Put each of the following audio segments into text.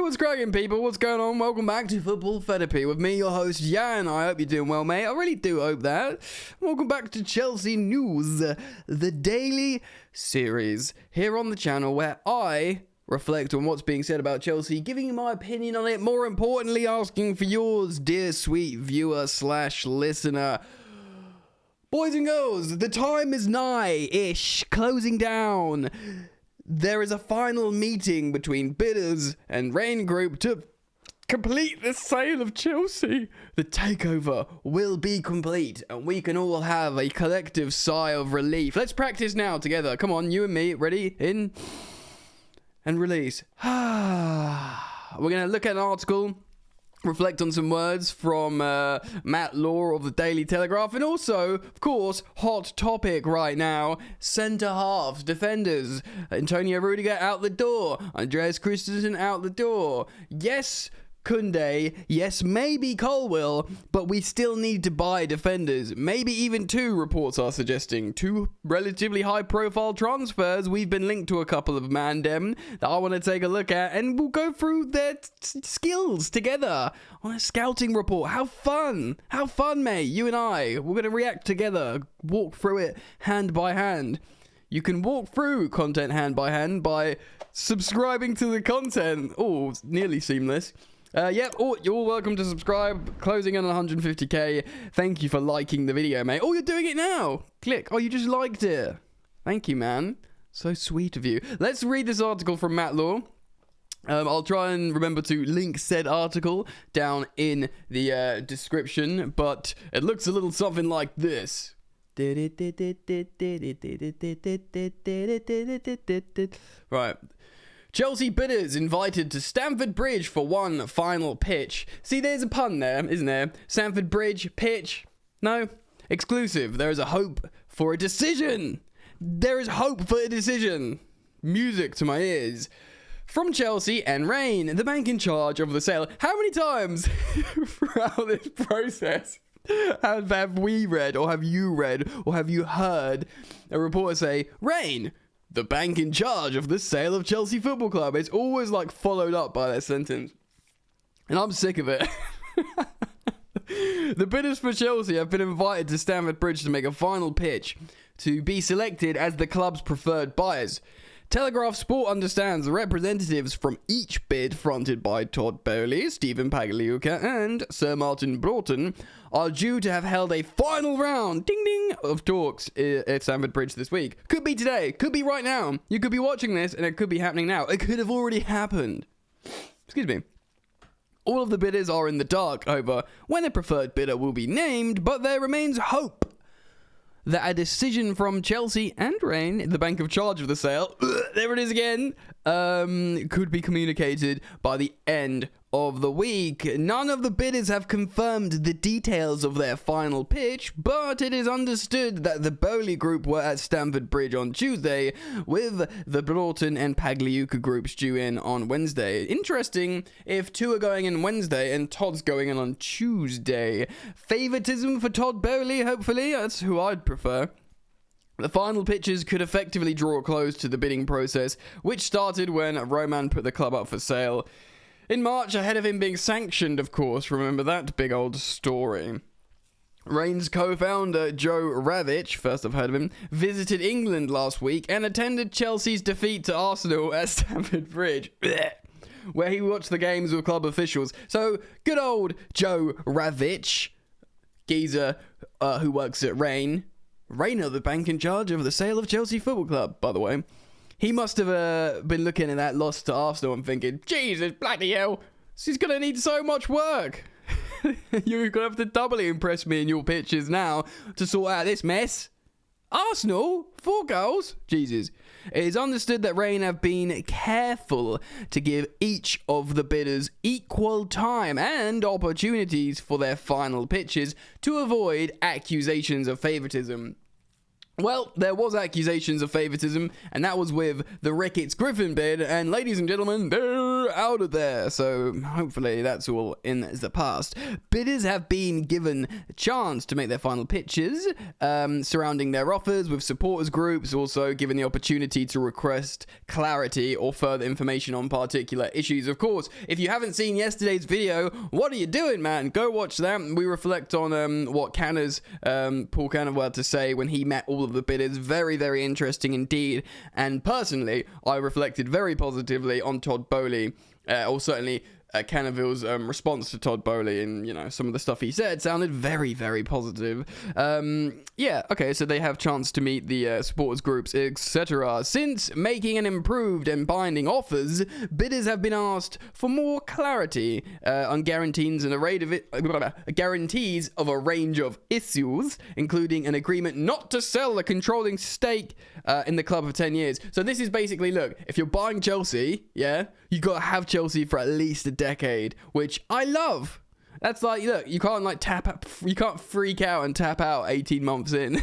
what's cracking, people? What's going on? Welcome back to Football Therapy with me, your host, Jan. I hope you're doing well, mate. I really do hope that. Welcome back to Chelsea News, the daily series here on the channel where I reflect on what's being said about Chelsea, giving you my opinion on it, more importantly, asking for yours, dear sweet viewer/listener. Boys and girls, the time is nigh-ish, closing down. There is a final meeting between bidders and Rine Group to complete the sale of Chelsea. The takeover will be complete, and we can all have a collective sigh of relief. Let's practice now together. Come on, you and me. Ready? In and release. We're going to look at an article, reflect on some words from Matt Law of the Daily Telegraph, and also, of course, hot topic right now, centre halves, defenders. Antonio Rudiger out the door, Andreas Christesen out the door. Yes, Kunde, yes, maybe Colwill, but we still need to buy defenders. Maybe even two, reports are suggesting. Two relatively high-profile transfers. We've been linked to a couple of Mandem that I want to take a look at, and we'll go through their skills together on a scouting report. How fun! How fun, mate! You and I, we're going to react together, walk through it hand by hand. You can walk through content hand by hand by subscribing to the content. Oh, it's nearly seamless. Yep, you're all welcome to subscribe. Closing in on 150k. Thank you for liking the video, mate. Oh, you're doing it now. Click. Oh, you just liked it. Thank you, man. So sweet of you. Let's read this article from Matt Law. I'll try and remember to link said article down in the description, but it looks a little something like this. Right. Chelsea bidders invited to Stamford Bridge for one final pitch. See, there's a pun there, isn't there? Stamford Bridge, pitch. No? Exclusive. There is a hope for a decision. There is hope for a decision. Music to my ears. From Chelsea and Rine, the bank in charge of the sale. How many times throughout this process have we read, or have you read, or have you heard a reporter say, Rine, the bank in charge of the sale of Chelsea Football Club? It's always like followed up by that sentence. And I'm sick of it. The bidders for Chelsea have been invited to Stamford Bridge to make a final pitch to be selected as the club's preferred buyers. Telegraph Sport understands the representatives from each bid, fronted by Todd Boehly, Stephen Pagliuca, and Sir Martin Broughton, are due to have held a final round, ding ding, of talks at Stamford Bridge this week. Could be today, could be right now. You could be watching this, and it could be happening now. It could have already happened. Excuse me. All of the bidders are in the dark over when a preferred bidder will be named, but there remains hope that a decision from Chelsea and Rine, the bank of charge of the sale, there it is again, could be communicated by the end of the week. None of the bidders have confirmed the details of their final pitch, but it is understood that the Boehly group were at Stamford Bridge on Tuesday, with the Broughton and Pagliuca groups due in on Wednesday. Interesting if two are going in Wednesday and Todd's going in on Tuesday. Favoritism for Todd Boehly, hopefully. That's who I'd prefer. The final pitches could effectively draw close to the bidding process, which started when Roman put the club up for sale in March, ahead of him being sanctioned, of course. Remember that big old story. Rine's co-founder, Joe Ravitch, first I've heard of him, visited England last week and attended Chelsea's defeat to Arsenal at Stamford Bridge, where he watched the games with club officials. So, good old Joe Ravitch, geezer who works at Rine, the bank in charge of the sale of Chelsea Football Club, by the way. He must have been looking at that loss to Arsenal and thinking, Jesus, bloody hell, she's going to need so much work. You're going to have to doubly impress me in your pitches now to sort out this mess. Arsenal? 4 goals? Jesus. It is understood that Rine have been careful to give each of the bidders equal time and opportunities for their final pitches to avoid accusations of favoritism. Well, there was accusations of favoritism, and that was with the Ricketts Griffin bid, and ladies and gentlemen, there out of there. So hopefully that's all in the past. Bidders have been given a chance to make their final pitches surrounding their offers, with supporters groups also given the opportunity to request clarity or further information on particular issues. Of course, if you haven't seen yesterday's video, what are you doing, man? Go watch that. We reflect on what Paul Canner had to say when he met all of the bidders. Very, very interesting indeed. And personally, I reflected very positively on Todd Boehly, or certainly Cannaville's response to Todd Boehly, and some of the stuff he said sounded very, very positive. Yeah, okay, so they have chance to meet the supporters groups, etc. Since making an improved and binding offers, bidders have been asked for more clarity on guarantees of a range of issues, including an agreement not to sell a controlling stake in the club for 10 years. So this is basically, look, if you're buying Chelsea, yeah, you got to have Chelsea for at least a decade, which I love. That's like, look, you can't you can't freak out and tap out 18 months in.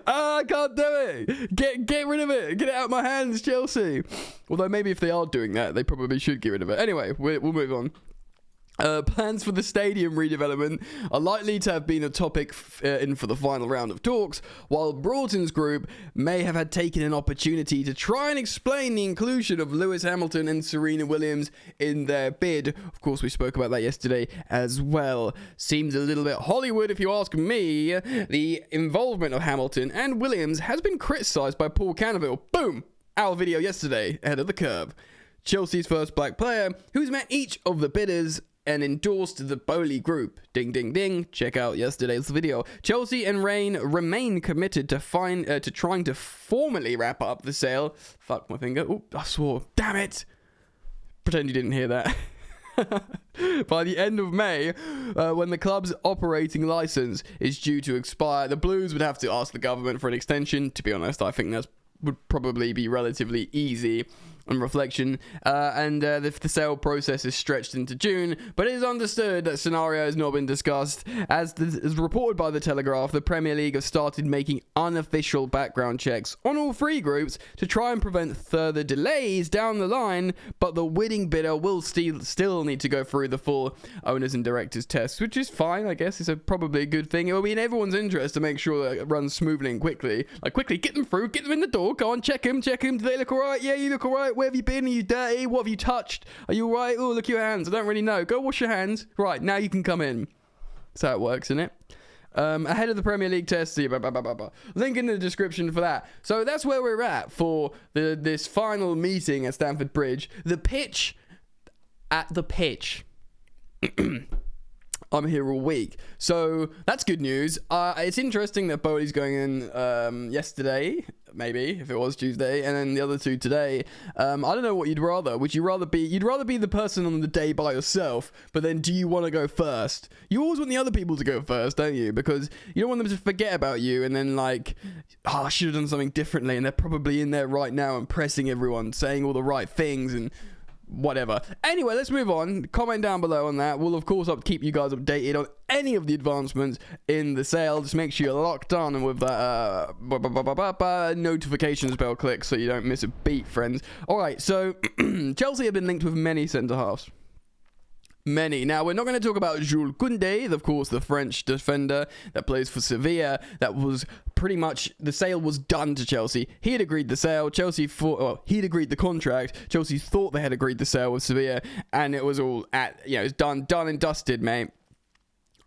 I can't do it. Get rid of it. Get it out of my hands, Chelsea. Although maybe if they are doing that, they probably should get rid of it. Anyway, we'll move on. Plans for the stadium redevelopment are likely to have been a topic in for the final round of talks, while Broughton's group may have had taken an opportunity to try and explain the inclusion of Lewis Hamilton and Serena Williams in their bid. Of course, we spoke about that yesterday as well. Seems a little bit Hollywood if you ask me. The involvement of Hamilton and Williams has been criticised by Paul Cannaville. Boom! Our video yesterday, ahead of the curve. Chelsea's first black player, who's met each of the bidders and endorsed the Boehly group. Ding, ding, ding. Check out yesterday's video. Chelsea and Rine remain committed to trying to formally wrap up the sale. Fuck my finger. Oh, I swore. Damn it. Pretend you didn't hear that. By the end of May, when the club's operating license is due to expire, the Blues would have to ask the government for an extension. To be honest, I think that would probably be relatively easy on reflection, and if the sale process is stretched into June, but it is understood that scenario has not been discussed. As reported by the Telegraph, the Premier League have started making unofficial background checks on all three groups to try and prevent further delays down the line, but the winning bidder will still need to go through the full owners and directors tests, which is fine, I guess. It's probably a good thing. It will be in everyone's interest to make sure that it runs smoothly and quickly. Like, quickly, get them through, get them in the door, go on, check them, do they look alright? Yeah, you look alright. Where have you been? Are you dirty? What have you touched? Are you alright? Oh, look at your hands. I don't really know. Go wash your hands. Right, now you can come in. That's how it works, isn't it? Ahead of the Premier League test. Link in the description for that. So that's where we're at for this final meeting at Stamford Bridge. The pitch. I'm here all week. So that's good news. It's interesting that Boehly's going in yesterday, maybe, if it was Tuesday, and then the other two today. I don't know what you'd rather. You'd rather be the person on the day by yourself, but then do you want to go first? You always want the other people to go first, don't you? Because you don't want them to forget about you and then like, I should have done something differently, and they're probably in there right now impressing everyone, saying all the right things and whatever. Anyway, let's move on. Comment down below on that. We'll of course keep you guys updated on any of the advancements in the sale. Just make sure you're locked on and with that notifications bell click so you don't miss a beat, friends. Alright, so Chelsea have been linked with many centre-halves. Many. Now, we're not going to talk about Jules Koundé, of course, the French defender that plays for Sevilla. That was pretty much, the sale was done to Chelsea. He had agreed the sale. He'd agreed the contract. Chelsea thought they had agreed the sale with Sevilla, and it was all it's done and dusted, mate.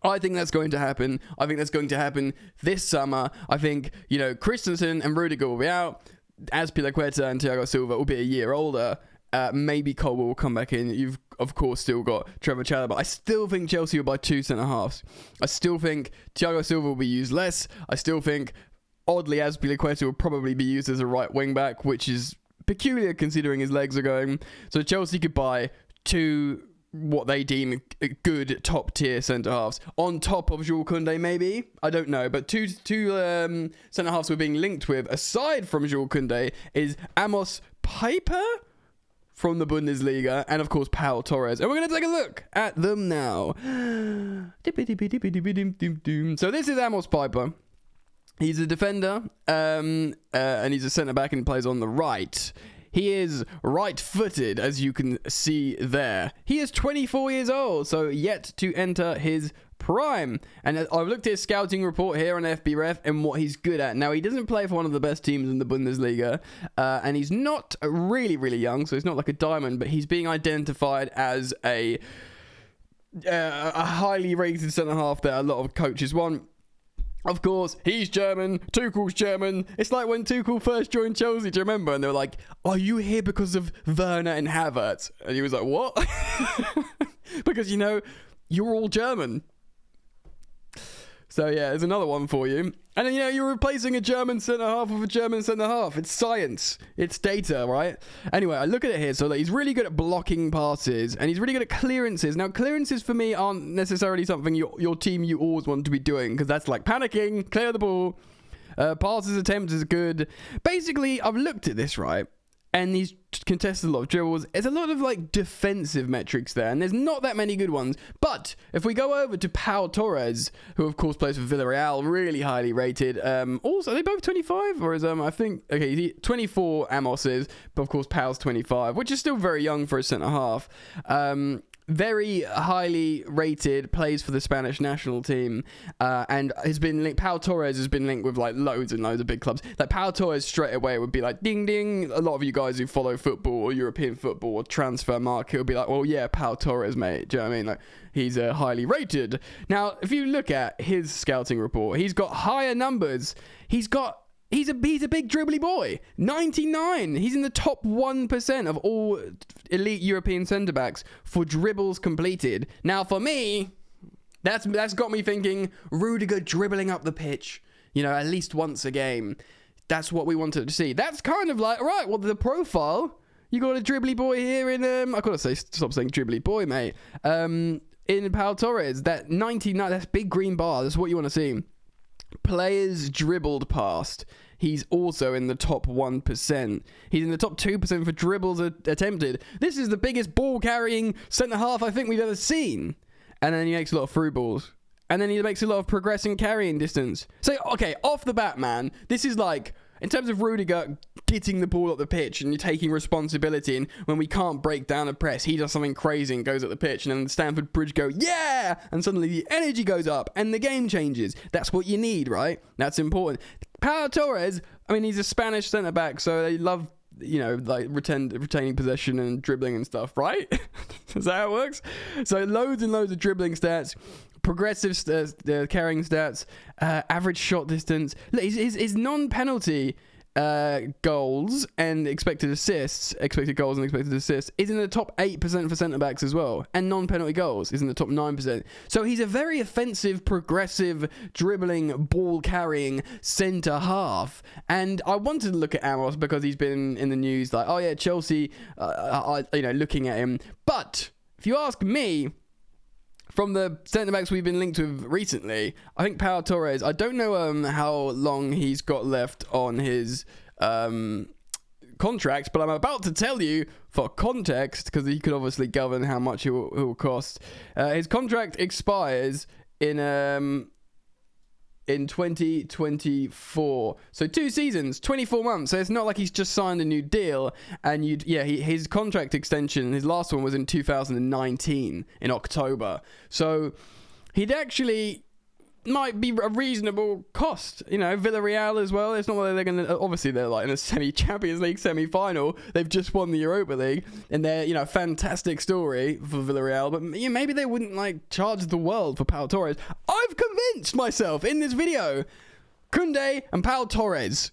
I think that's going to happen. I think that's going to happen this summer. I think, Christesen and Rudiger will be out. Azpilicueta and Thiago Silva will be a year older. Maybe Colwell will come back in. You've, of course, still got Trevor Chalobah. I still think Chelsea will buy two centre-halves. I still think Thiago Silva will be used less. I still think, oddly, Azpilicueta will probably be used as a right wing-back, which is peculiar considering his legs are going. So Chelsea could buy two, what they deem good top-tier centre-halves. On top of Jules Koundé, maybe? I don't know. But two centre-halves we're being linked with, aside from Jules Koundé, is Amos Pieper from the Bundesliga, and of course Pau Torres. And we're going to take a look at them now. So this is Amos Pieper. He's a defender, and he's a centre-back and plays on the right. he is right-footed, as you can see there. He is 24 years old, so yet to enter his prime. And I've looked at his scouting report here on FBref and what he's good at. Now, he doesn't play for one of the best teams in the Bundesliga, and he's not really, really young, so he's not like a diamond, but he's being identified as a highly rated centre-half that a lot of coaches want. Of course, he's German. Tuchel's German. It's like when Tuchel first joined Chelsea, do you remember? And they were like, are you here because of Werner and Havertz? And he was like, what? Because, you're all German. So, yeah, there's another one for you. And then, you're replacing a German centre-half with a German centre-half. It's science. It's data, right? Anyway, I look at it here. So, he's really good at blocking passes, and he's really good at clearances. Now, clearances for me aren't necessarily something your team you always want to be doing, because that's like panicking, clear the ball. Passes attempts is good. Basically, I've looked at this, right? And he's contested a lot of dribbles. There's a lot of defensive metrics there, and there's not that many good ones. But if we go over to Pau Torres, who of course plays for Villarreal, really highly rated. Also, are they both 25? Or is I think 24 Amos is, but of course Pau's 25, which is still very young for a centre half. Very highly rated, plays for the Spanish national team, and has been linked. Pau Torres has been linked with loads and loads of big clubs. Like Pau Torres straight away would be like ding ding. A lot of you guys who follow football or European football or transfer market would be like, well, yeah, Pau Torres, mate. Do you know what I mean? Like he's highly rated. Now, if you look at his scouting report, he's got higher numbers. He's a big dribbly boy. 99. He's in the top 1% of all elite European centre-backs for dribbles completed. Now, for me, that's got me thinking Rudiger dribbling up the pitch, at least once a game. That's what we wanted to see. That's kind of like, right, well, the profile, you got a dribbly boy here in, I gotta say, stop saying dribbly boy, mate. In Pau Torres, that 99, that's big green bar. That's what you want to see. Players dribbled past. He's also in the top 1%. He's in the top 2% for dribbles attempted. This is the biggest ball-carrying centre-half I think we've ever seen. And then he makes a lot of through balls. And then he makes a lot of progressing carrying distance. So, okay, off the bat, man, this is like, in terms of Rudiger getting the ball up the pitch and you're taking responsibility, and when we can't break down a press, he does something crazy and goes up the pitch, and then the Stamford Bridge go, yeah! And suddenly the energy goes up and the game changes. That's what you need, right? That's important. Pau Torres, he's a Spanish centre-back, so they love, retaining possession and dribbling and stuff, right? Is that how it works? So loads and loads of dribbling stats, progressive carrying stats, average shot distance. Look, his non-penalty goals and expected goals and expected assists is in the top 8% for centre-backs as well, and non-penalty goals is in the top 9%. So he's a very offensive, progressive, dribbling, ball-carrying centre-half. And I wanted to look at Amos because he's been in the news, like, oh yeah, Chelsea, looking at him. But if you ask me, from the centre-backs we've been linked with recently, I think Pau Torres, I don't know how long he's got left on his contract, but I'm about to tell you for context, because he could obviously govern how much it will cost. His contract expires in 2024, so 2 seasons, 24 months. So it's not like he's just signed a new deal. And his contract extension, his last one was in 2019 in October. So he'd actually might be a reasonable cost. Villarreal as well. It's not like they're going to, obviously they're like in a Champions League semi-final. They've just won the Europa League, and they're, fantastic story for Villarreal, but maybe they wouldn't charge the world for Pau Torres. I've convinced myself in this video. Koundé and Pau Torres.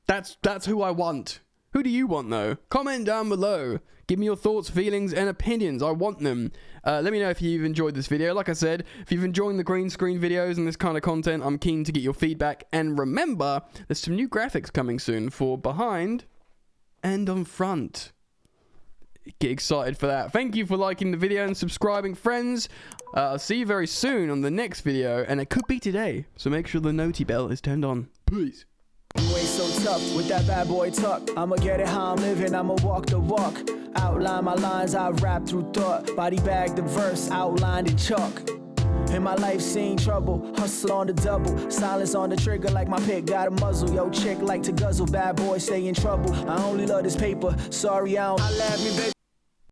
That's who I want. Who do you want though? Comment down below. Give me your thoughts, feelings, and opinions. I want them. Let me know if you've enjoyed this video. Like I said, if you've enjoyed the green screen videos and this kind of content, I'm keen to get your feedback. And remember, there's some new graphics coming soon for behind and on front. Get excited for that. Thank you for liking the video and subscribing, friends. I'll see you very soon on the next video, and it could be today. So make sure the noti bell is turned on. Peace. You ain't so tough with that bad boy tuck. I'ma get it how I'm living, I'ma walk the walk. Outline my lines, I rap through thought. Body bag the verse, outlined in chalk. In my life seen trouble, hustle on the double, silence on the trigger like my pick got a muzzle. Yo, chick like to guzzle, bad boy stay in trouble. I only love this paper, sorry I don't. I laugh me, baby.